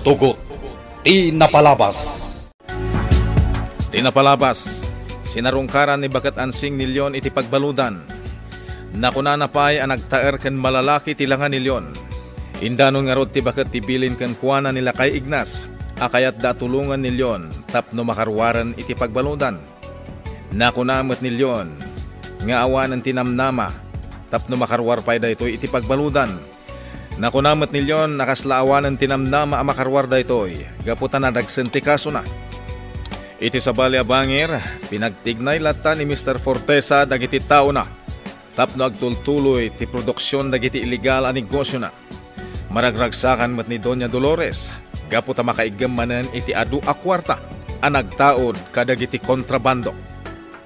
Tugot, Tinapalabas. Tinapalabas, sinarungkaran ni Bakat Ansing nilyon iti pagbaludan. Nakunanapay ang nagtaer kan malalaki tilangan nilyon. Indanon nga rod ti Bakat tibilin kan kuwana nila kay Ignas, akayat datulungan nilyon tapno makarwaran iti pagbaludan. Nakunamat nilyon, nga awan ng tinamnama, tapno makarwar pay da ito iti pagbaludan. Nakunamat nilyon, nakaslaawan ng tinamnama ang makarwar da ito, gaputan na dagsenti kaso na. Iti sa bali abangir, pinagtignay lata ni Mr. Fortesa dagiti tao na, tapno agtultuloy ti produksyon dagiti illegal a negosyo na. Maragragsakan mat ni Doña Dolores, gaputa makaigam manen iti adu a kwarta, ang nagtaod kadagiti kontrabando.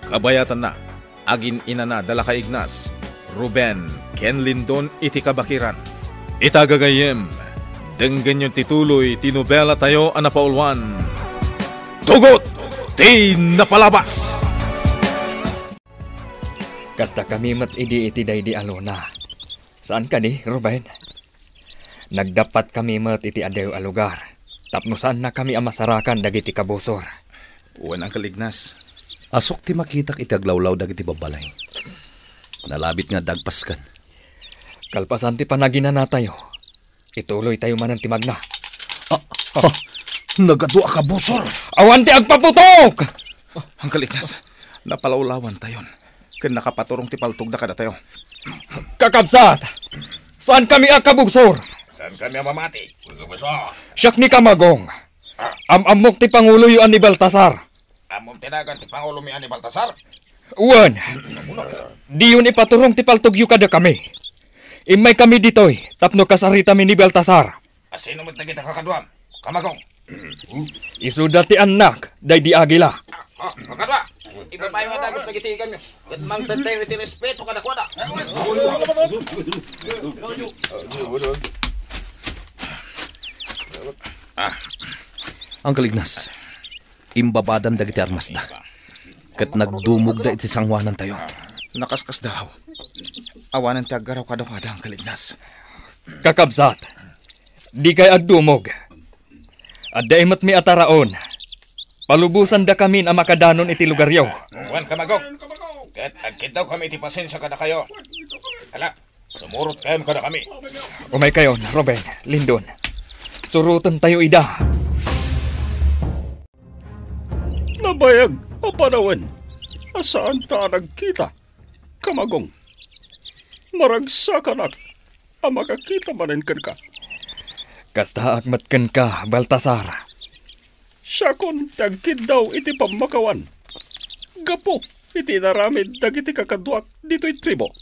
Kabayatan na, agin ina na dala ka Ignas, Ruben, Ken Lindon iti kabakiran. Itagagayem, denggan yung tituloy, tinobela tayo anapaulwan. Tugot, Tinapalabas! Kasta kami mat iti daydi alona. Saan ka di, Ruben? Nagdapat kami mat iti adayo a lugar. Tapno saan na kami amasarakan dagiti kabusor. Uwan ang kalignas. Asok ti makitak iti aglawlaw dagiti babalay. Nalabit nga dagpaskan. Kalpasan ti panagina na tayo. Ituloy tayo man ang timagna. Nagadua ka, busor! Awan ti agpaputok! Ang kalignas, napalawlawan tayon. Ken nakapaturong ti paltog na kada tayo. Kakabsat! Saan kami akabugsor? Saan kami mamati? Siyak ni Kamagong. Amok ti Pangulo yu ani Baltasar. Amom tinagan ti Pangulo mi ani Baltasar? Uwan. Di yun ipaturong ti paltog yu kada kami. Imay kami ditoy, tapno kasarita mi ni Baltasar. Asino mo't nagita kakadwam? Kamagong? Isuda ti anak, day di agila. Kakadwa! Iba pa yung adagos nagitigan nyo. At mang tantayo iti respeto kada kwada. Ang kalignas, imbabadan dagiti armas da. Kat nagdumog da iti sangwanan tayo. Nakaskas daw. Awanan ti aggaraw kada ang kalignas. Kakabsat, di kay agdumog. At daimat mi ataraon. Palubusan da kami na makadanon iti lugaryaw. Wan Kamagong. Kat agkit daw kami iti pasensya kada kayo. Hala, sumurot kayo kada kami. Umay kayo, Ruben, Lindon. Surutan tayo ida. Nabayag, apanawan. Asaan ta nagkita? Kamagong. Maragsakan at makakita manen ka. Kasta agmatkan ka, Baltasar. Siya kon tagkid daw iti pamakawan. Gapo, iti naramid dagiti kakaduak dito'y tribo.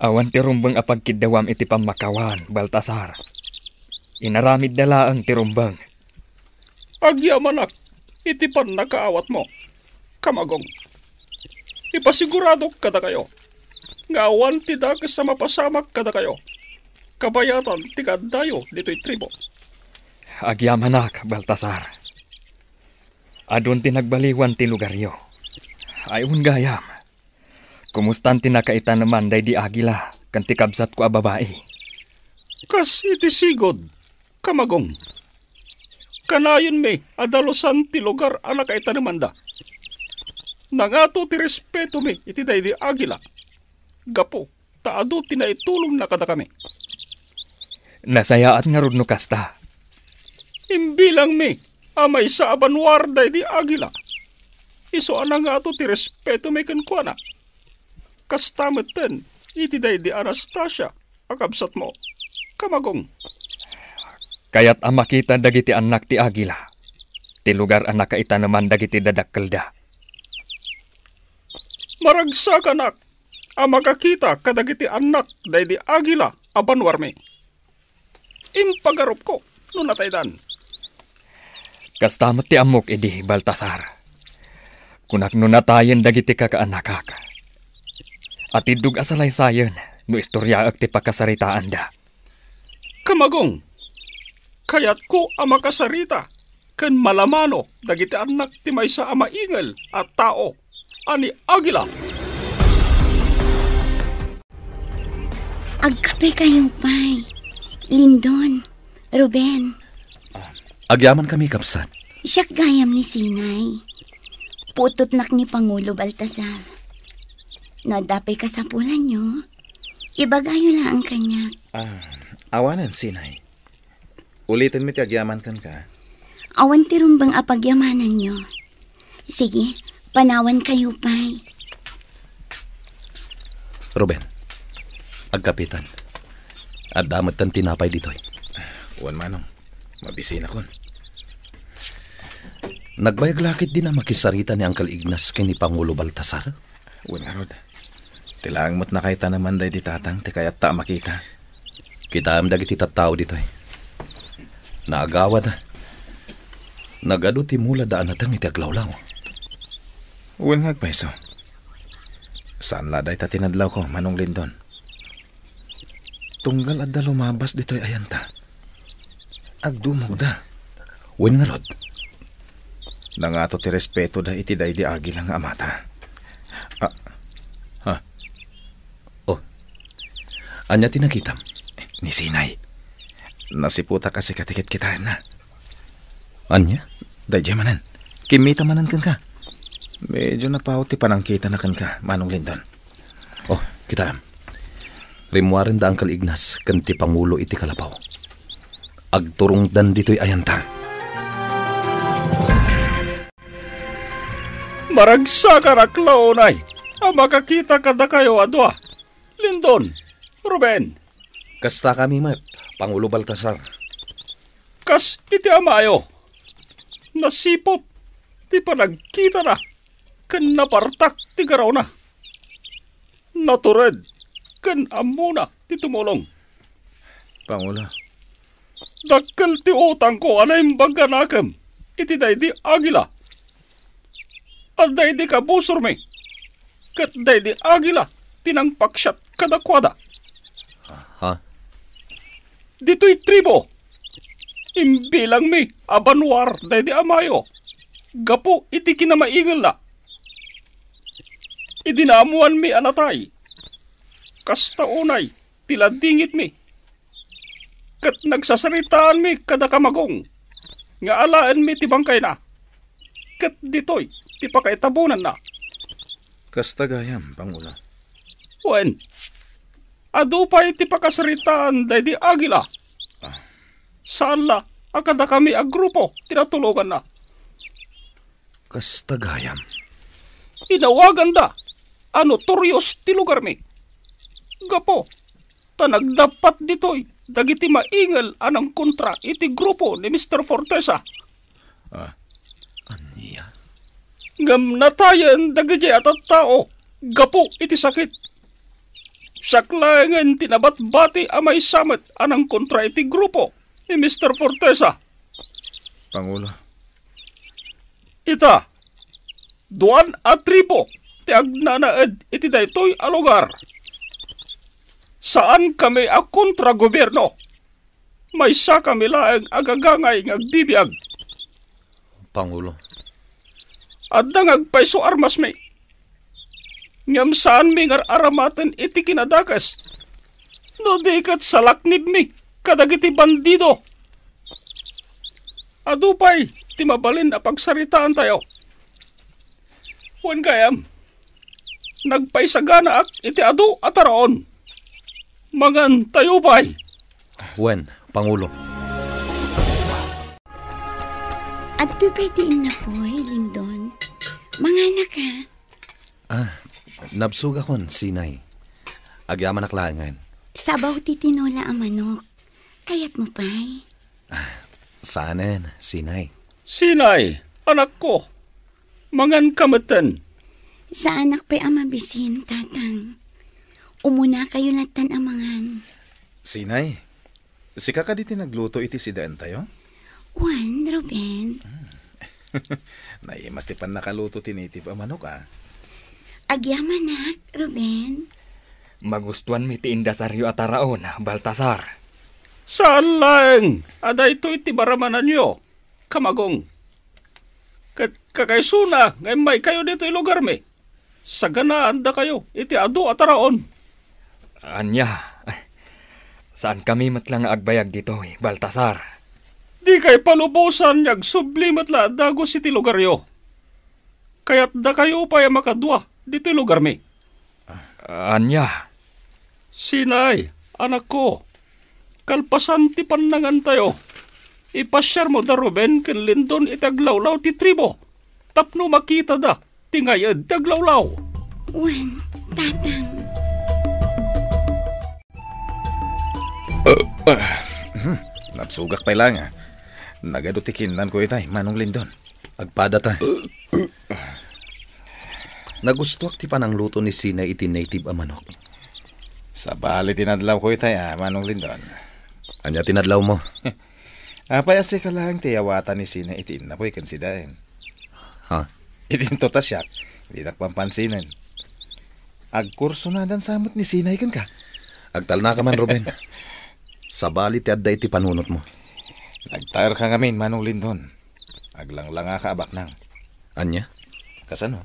Awan ti rumbang apagkidawam iti pamakawan, Baltasar. Inaramid dala ang tirumbang. Agyamanak, iti pan nakaawat mo. Kamagong. Ipasigurado kada kayo. Nga awan ti dagas sa mapasamak kada kayo. Kabayatan ti kadayo dito'y tribo. Agyamanak, Baltasar. Adun ti nagbaliwan ti lugaryo. Ayun gayam. Kumustan ti nakaita naman day di agila kan ti kabsat ko a babae. Kas iti sigod, Kamagong. Kanayon me, adalosan ti lugar a nakaita naman da. Nangato ti respeto me iti day di agila. Gapo, taado ti naitulong na kada kami. Nasayaat nga rudno kasta. Imbilang me, amay sa abanwar day di agila. Iso anang ato ti respeto me kankwana. Kastameten, iti day di Anastasia, akabsat mo. Kamagong. Kaya't ang makita dagiti anak ti agila. Ti lugar ang nakaita naman dagiti dadakkelda. Maragsakanak, ang makakita kadagiti anak day di agila, abanwar me. Impagarup ko, no nataydan. Kastamat ti amok edi, Baltasar. Kunak no natayen dagiti kakaanakak. At idug asalaysayan, no istorya ak ti pakasaritaan da. Kamagong, kayat ko ang makasarita, kan malamano dagiti anak ti maysa a maingal at tao, ani agila. Agkape kayong pay. Lindon, Ruben. Agyaman kami kapsat. Siyak gayam ni Sinay. Putot nak ni Pangulo Baltasar. Nadapay ka sa pulan nyo. Ibagayo lang ang kanya. Awanan, Sinay. Ulitin mo ti agyaman kan ka. Awan tirumbang apagyamanan nyo. Sige, panawan kayo pa'y. Ruben, agkapitan. At damat tan tinapay ditoy. Uwan manong, mabisina kon. Nagbayag lakit din na makisarita ni Uncle Ignas kay ni Pangulo Baltasar. Uwan nga rod. Tilaang mo't nakaita naman day di tatang, ti kaya't ta makita. Kita am dagiti tattao ditoy. Naagawad. Nagado ti mula daan natang iti aglawlaw. Uwan nga agpaiso. Saan laday ta tinadlaw ko, Manong Lindon? Tunggal adda lumabas dito'y ayanta. Agdumog da. Wen nga rod. Nangato ti respeto da iti day di agi lang nga amata. Anya tinakitam. Ni Sinay. Nasiputa kasi katikit kita na. Anya? Dadya manan. Kimita manan kan ka. Medyo napaw ti panangkita na kan ka, Manong Lindon. Oh, kita am. Rimwarin da Uncle Ignas kan ti Pangulo iti kalapaw. Agturong dan dito'y ayanta. Maragsa ka raklaw, nay. Makakita ka na kayo, adwa. Lindon, Ruben, Kasta kami mat, Pangulo Baltasar. kas iti amayo. Nasipot, ti panagkita na. Kan napartak ti garaw na. Natured, kan amuna ti tumulong. Pangulo. Dakkel ti utang ko anay mbaganakam. Iti day di agila. At day di kabusor me. Kat day di agila. Tinangpaksyat kadakwada. Ha? Dito'y tribo. Imbilang mi abanwar day di amayo. Gapo iti kinamaigal na. Idinamuan mi anatay. Kasta unay tiladingit mi. Kat nagsasaritaan mi kada kamagong. Nga alaan mi ti bangkay na. Kat dito'y ti pakaitabunan na. Kasta gayam, Pangulo. Wen, adupay ti pakasaritaan day di agila. Saan la, akada kami agrupo, tinatulugan na. Kasta gayam. Inawagan da, torios ti lugar mi. Gapo, tanagdapat ditoy, dagiti maingal anang kontra iti grupo ni Mr. Fortesa. Anya? Ngam natayan dagiti atat tao, gapo iti sakit. Saklangan tinabat-bati amay samet anang kontra iti grupo ni Mr. Fortesa. Pangulo. Ita, duan at tripo, ti agnanaed iti daytoy a lugar. Saan kami a kontra gobyerno? Maysa kami laeng agagangay ngagbibiyag. Pangulo. Adda ngagpaiso armas mi. Ngam saan mi ngar aramatan iti kinadakas. No dikat salaknib mi, kadagiti bandido. Adupay, ti mabalin na pagsaritaan tayo. Wan gayam, nagpaisagana ak iti adu at araon. Mangan tayo pa'y. Wen, Pangulo. At tupetiin na po'y, Lindon. Mga anak ka. Nabsuga kon, Sinay. Agyaman aklangan. Sabaw ti tinola ang manok. Kayat mo pa'y. Saanen, Sinay. Sinay, anak ko. Mangan kamatan. Sa anak pa'y amabisin, tatang. Umuna kayo latan amangan. Sinay, si kakaditi nagluto iti sidaan tayo? Juan, Ruben. Naimas ti pan nakaluto tinitip ang manok Agyaman nak, Ruben. Magustuhan mi ti indasaryo at araon, Baltasar. Saan lang? Ada ito iti baramanan nyo. Kamagong. Kakaysuna, ngay may kayo dito lugar mi. Saganaan da kayo, iti adu at araon. Anya, saan kami matlang agbayag dito, Baltasar? Di kay palubusan yag sublimat la dago si ti lugaryo. Kaya't da kayo pa yung makadwa dito lugar mi. Anya, Sinay, anak ko, kalpasan ti panangan tayo. Ipasyar mo da Ruben ken Lindon itaglawlaw ti tribo. Tapno makita da, tingayad taglawlaw. Wan, tatang. Napsugak pa lang. Nagadutikinan ko itay, Manong Lindon. Agpada ta. Nagustuak ti panang luto ni Sinay iti native a manok. Sa bali tinadlaw ko itay, Manong Lindon. Anya tinadlaw mo? Apay ase ka lang tiyawatan ni Sina itin na po'y kansidahin. Ha? Itin to tasyak, hindi nakpampansinan. Agkurso na dan samot ni Sinay kan ka. Agtal na ka man, Ruben. Sa bali ti adda iti panunot mo. Nagtayar ka ngamin, Manong Lindon. Aglanglanga ka abak nang. Anya? Kasano?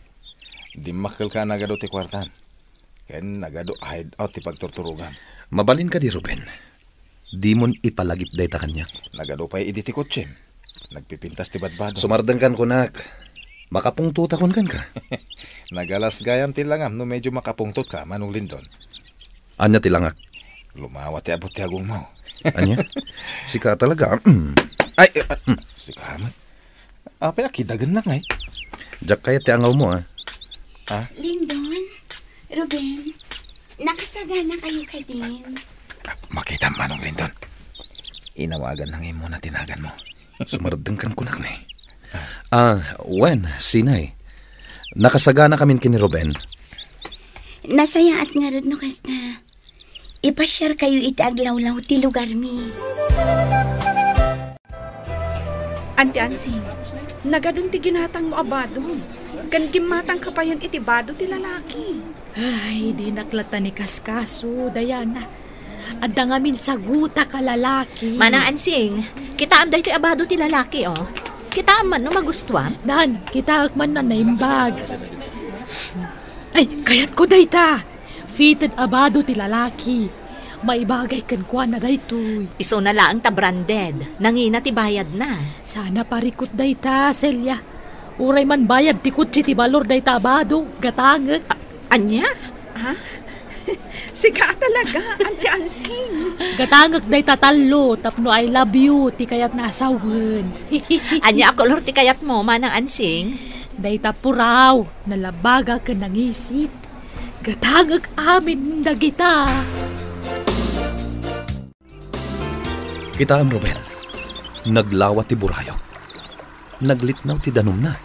Di makil ka nagado ti kwartan. Ken nagado hide out ti pagturturugan. Mabalin ka di, Ruben. Di mon ipalagip day ta kanya. Nagado pa'y idi ti kotsem. Nagpipintas ti badbado. Sumardan kan kunak. Makapungtuta kon kan ka. Nagalas gayam ti langam no medyo makapungtot ka, Manong Lindon. Anya tilangak. Lumawa ti abot ti agong mo. Anya? Sika talaga. Ay, si kaman. Apay akidagan na ngay. Jak kaya ti angaw mo, Lindon, Ruben, nakasagana kayo ka din. Makita, Manong Lindon. Inawagan na ngayon mo na tinagan mo. Sumardan kan kunak ni. Wen, Sinay. Nakasagana kami kini Ruben. Nasaya at nga rod no kasta. Ipasyar kayo iti aglawlaw ti lugar mi. Ante Ansing, nagadun ti ginatang mo abado. Kan gimatang kapayan iti bado ti lalaki. Ay, di naklata ni Kaskaso, Diana. Adda ngamin saguta ka lalaki. Manang Ansing, kita am ti abado ti lalaki, oh. Kita man no magustuhan. Nan, kita man na naimbag. Ay, kayat ko dayta. Fitted abado ti lalaki. Maibagay kan kwa na daytoy. Iso na lang ta branded. Nangina ti bayad na. Sana parikot dayta, Celia. Uray man bayad ti kutsi ti balor dayta abado. Gatangag. Anya? Ha? Sika talaga, Ante Ansing. Gatangag dayta talo. Tapno I love you. Ti kayat nasawan. Anya ako lor ti kayat mo, Manang Ansing. Dayta puraw. Nalabaga ka ng isip. Gatangag amin na kita. Kita am Ruben. Naglawat ti burayo. Naglitnaw ti danom na.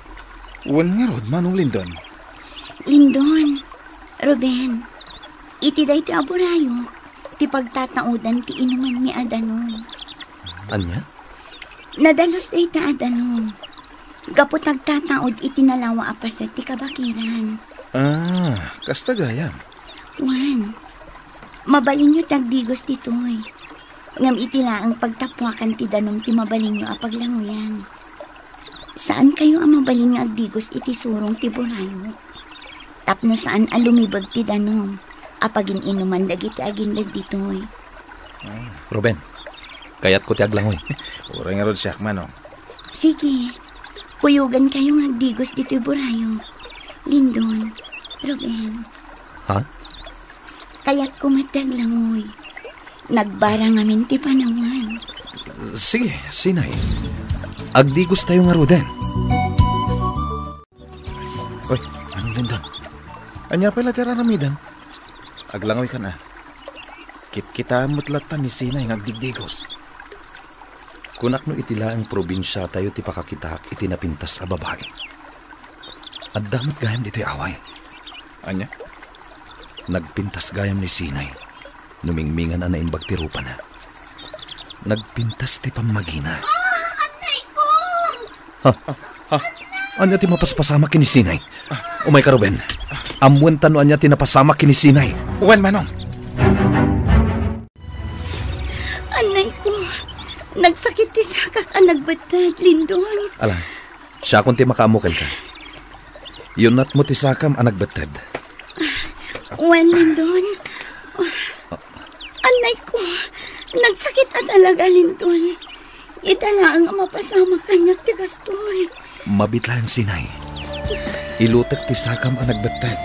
Uwan nga rod, Manong Lindon. Lindon, Ruben, iti day ti aburayo. Ti pagtataudan ti inuman mi adanon. Anya? Nadalos day ta adanon. Gapot nagtataod iti nalawa apasat ti kabakiran. Kasta gayam. Juan, mabalin nyo tagdigos ditoy. Ngam itila ang pagtapwakan ti danom ti mabalin nyo apaglanguyan. Saan kayo ang mabalin nga agdigos iti surong ti burayo? Tapno saan alumibag ti danom apagin inuman dagiti agindag ditoy. Ruben, kayat ko ti aglangoy. Uray nga rod siyak, Manong. Sige, puyugan kayo nga agdigos ditoy burayo. Lindon, Ruben. Ha? Kaya't kumataglangoy. Nagbarang amin ti panawan. Sige, Sinay. Agdigos tayo nga Ruden. Uy, Manong Lindon. Anya pala tiraramidan. Aglangoy ka na. Kita mutlatan ni Sinay ng agdigdigos. Kunak no itila ang probinsya tayo ti pakakitak iti napintas a babae. At damat gayam dito'y away. Anya? Nagpintas gayam ni Sinay. Numingmingan na naimbag ti rupa na. Nagpintas ti pamagina. Anay ko! Ha? Anya ti mapaspasama kini Sinay? Umay ka, Ruben. Amuan tano anya ti napasama kini Sinay. Uwan, Manong. Anay ko! Nagsakit ti sakak ang nagbatad, Lindon. Ala, siya kung ti makaamukal ka. Yun nat mo ti sakam ang nagbatad. Juan, Lindon. Anay ko! Nagsakit at alaga, Lindon. Itala ang mapasama kanyak ti gastoy. Mabitlang sinay. Ilutak ti sakam ang nagbatat.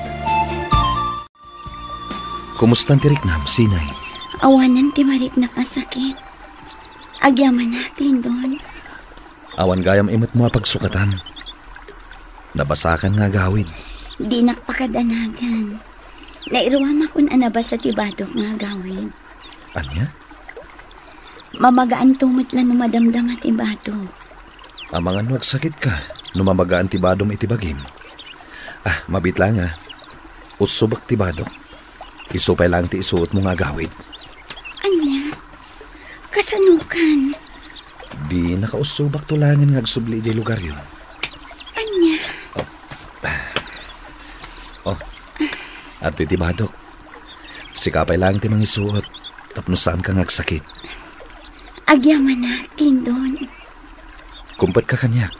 Kumustan ti Riknam, sinay? Awanan ti marik na kasakit. Agyaman na, Lindon. Awan gayam imot mo pagsukatan. Nabasakan nga gawid. Di nakpakadanagan. Nairuwama kun anabas sa tibadok nga gawid. Anya? Mamagaan tumot lang numadamdam at tibadok. Amangan magsakit ka, numamagaan tibadom itibagim. Mabit lang Usubak tibadok. Isupay lang ti isuot mo nga gawid. Anya? Kasanukan? Di nakausubak tulangin nga agsubli di lugar yun. Anya? At tibadok. Sikapay lang ti mga isuot. Tapno saan ka ngagsakit. Agyaman na, Lindon. Kumpet ka kanyak.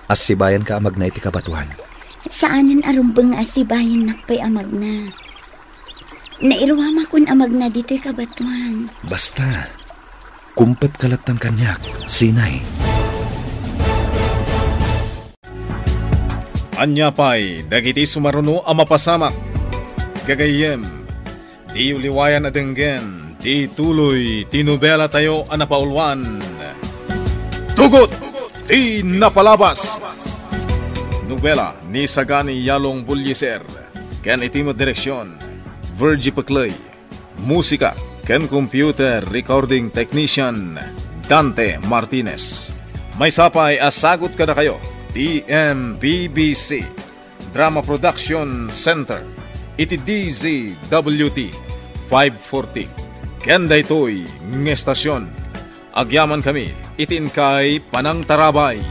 Asibayan ka amag na iti kabatuan. Saanan arumbang asibayan nakpay amag na. Nairuwama kun amag na dito'y kabatuan. Basta, kumpet kalatan kanyak, sinay. Anya pa'y dagiti sumaruno ang mapasamak. Gagayem, di uliwayan na denggen, di tuloy, tinubela tayo ang napaulwan. Tugot, di napalabas. Nobela ni Sagani Yalong Bulyeser, ken itimo direksyon, Virgie Paclay. Musika, ken computer recording technician, Dante Martinez. May sapay asagot kada kayo, TMPBC, Drama Production Center, iti DZWT 540. Ken daytoy ng estasyon. Agyaman kami, itin kay Panang Tarabay.